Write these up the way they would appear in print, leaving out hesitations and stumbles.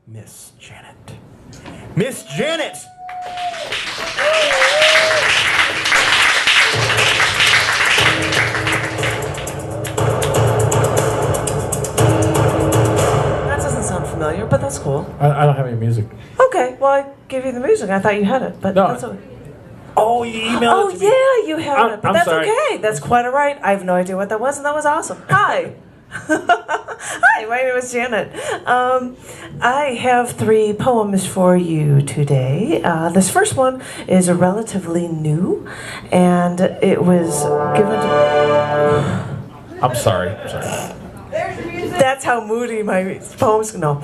Miss Janet. Miss Janet! That doesn't sound familiar, but that's cool. I don't have any music. Okay, well, I gave you the music. I thought you had it, but No. that's okay. Oh, you emailed it to me. Yeah, you have it, but I'm that's sorry. okay. That's quite all right. I have no idea what that was, and that was awesome. Hi. Hi, my name is Janet. I have 3 poems for you today. This first one is relatively new, and it was given to... I'm sorry. That's how moody my poems go.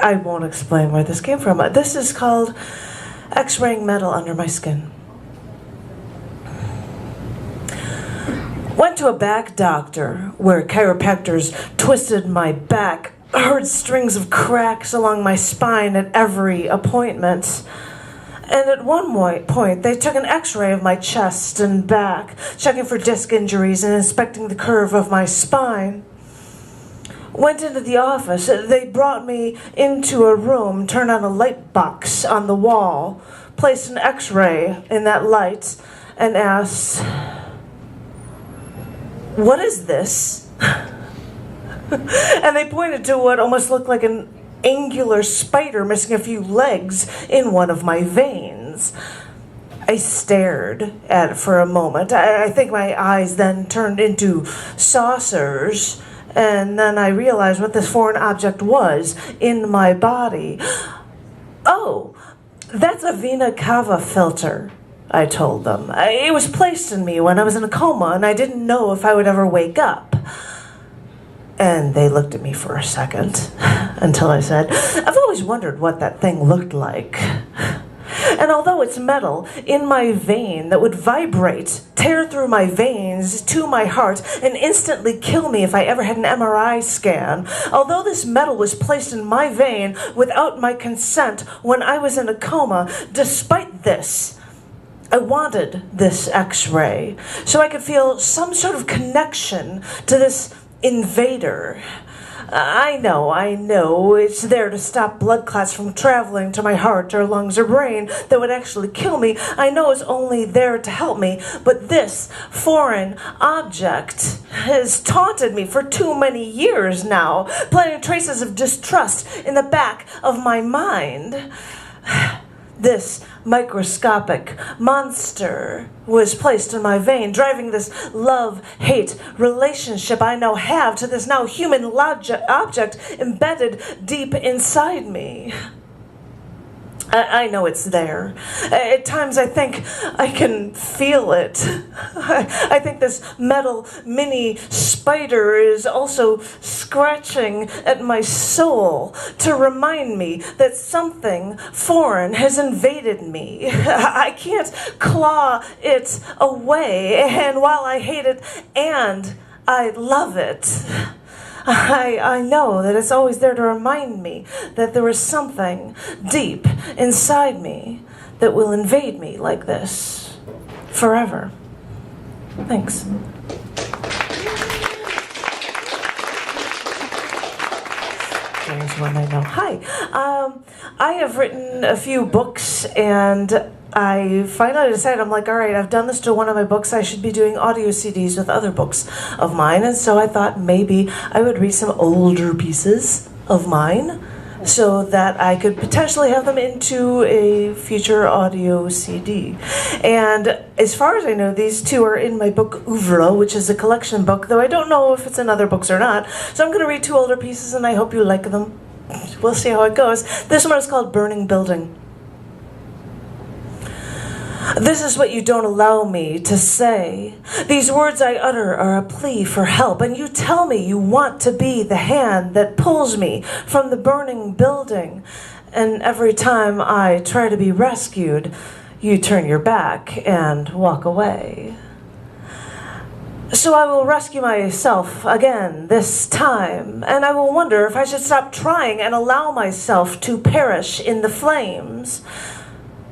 I won't explain where this came from. This is called X-raying metal under my skin. Went to a back doctor where chiropractors twisted my back, heard strings of cracks along my spine at every appointment. And at one point, they took an x-ray of my chest and back, checking for disc injuries and inspecting the curve of my spine. Went into the office. They brought me into a room, turned on a light box on the wall, placed an x-ray in that light, and asked, "What is this?" And they pointed to what almost looked like an angular spider missing a few legs in one of my veins. I stared at it for a moment. I think my eyes then turned into saucers, and then I realized what this foreign object was in my body. "Oh, that's a Vena Cava filter," I told them. "It was placed in me when I was in a coma, and I didn't know if I would ever wake up." And they looked at me for a second, until I said, "I've always wondered what that thing looked like. And although it's metal in my vein that would vibrate, tear through my veins to my heart, and instantly kill me if I ever had an MRI scan, although this metal was placed in my vein without my consent when I was in a coma, despite this, I wanted this x-ray so I could feel some sort of connection to this invader. I know, it's there to stop blood clots from traveling to my heart or lungs or brain that would actually kill me. I know it's only there to help me, but this foreign object has taunted me for too many years now, planting traces of distrust in the back of my mind. This microscopic monster was placed in my vein, driving this love-hate relationship I now have to this now human object embedded deep inside me. I know it's there. At times I think I can feel it. I think this metal mini spider is also scratching at my soul to remind me that something foreign has invaded me. I can't claw it away, and while I hate it and I love it, I know that it's always there to remind me that there is something deep inside me that will invade me like this forever. Thanks. There's one I know. Hi. I have written a few books, and I finally decided, I'm like, all right, I've done this to one of my books, I should be doing audio CDs with other books of mine, and so I thought maybe I would read some older pieces of mine so that I could potentially have them into a future audio CD. And as far as I know, these 2 are in my book Oeuvre, which is a collection book, though I don't know if it's in other books or not. So I'm going to read 2 older pieces, and I hope you like them. We'll see how it goes. This one is called Burning Building. This is what you don't allow me to say. These words I utter are a plea for help, and you tell me you want to be the hand that pulls me from the burning building. And every time I try to be rescued, you turn your back and walk away. So I will rescue myself again this time, and I will wonder if I should stop trying and allow myself to perish in the flames.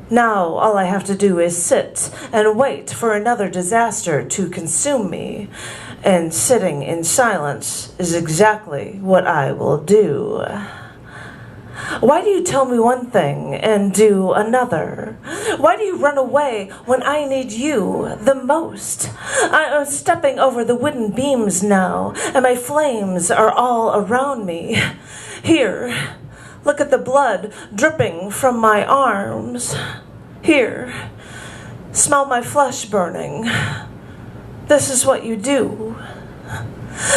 Now all I have to do is sit and wait for another disaster to consume me. And sitting in silence is exactly what I will do. Why do you tell me one thing and do another? Why do you run away when I need you the most? I am stepping over the wooden beams now, and my flames are all around me. Here, look at the blood dripping from my arms. Here, smell my flesh burning. This is what you do.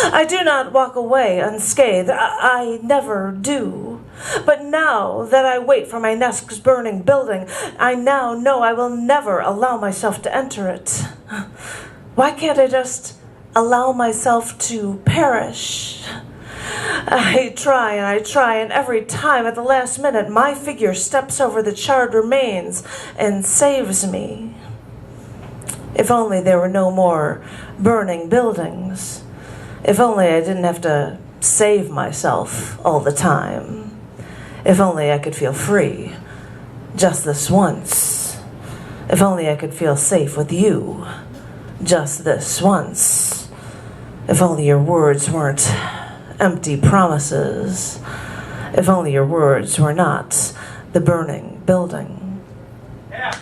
I do not walk away unscathed. I never do. But now that I wait for my next burning building, I now know I will never allow myself to enter it. Why can't I just allow myself to perish? I try, and every time at the last minute, my figure steps over the charred remains and saves me. If only there were no more burning buildings. If only I didn't have to save myself all the time. If only I could feel free, just this once. If only I could feel safe with you, just this once. If only your words weren't empty promises. If only your words were not the burning building. Yeah.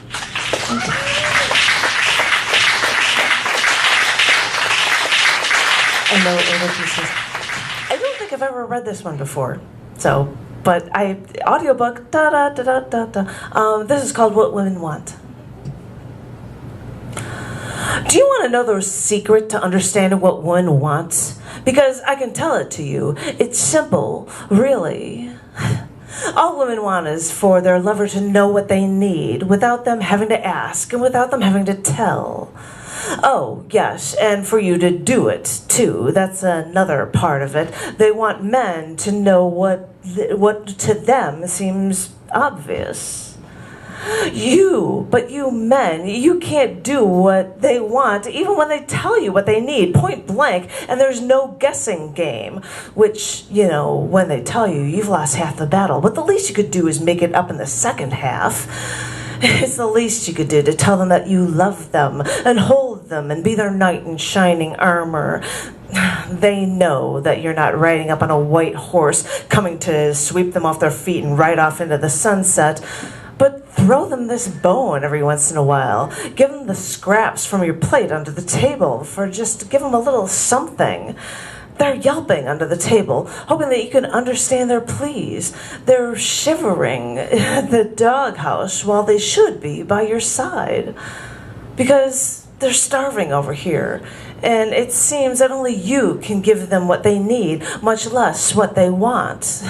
I know other pieces. I don't think I've ever read this one before, but audiobook, this is called What Women Want. Do you want to know the secret to understanding what women want? Because I can tell it to you. It's simple, really. All women want is for their lover to know what they need without them having to ask and without them having to tell. Oh, yes, and for you to do it, too. That's another part of it. They want men to know what to them seems obvious. But you men, you can't do what they want, even when they tell you what they need, point blank, and there's no guessing game, which, when they tell you, you've lost half the battle. But the least you could do is make it up in the second half. It's the least you could do to tell them that you love them and hold them and be their knight in shining armor. They know that you're not riding up on a white horse coming to sweep them off their feet and ride off into the sunset. But throw them this bone every once in a while. Give them the scraps from your plate under the table give them a little something. They're yelping under the table, hoping that you can understand their pleas. They're shivering in the doghouse while they should be by your side. Because they're starving over here, and it seems that only you can give them what they need, much less what they want.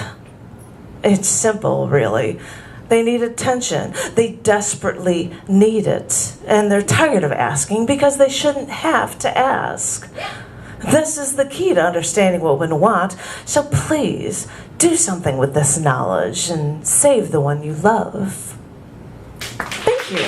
It's simple, really. They need attention. They desperately need it. And they're tired of asking because they shouldn't have to ask. This is the key to understanding what women want. So please, do something with this knowledge and save the one you love. Thank you.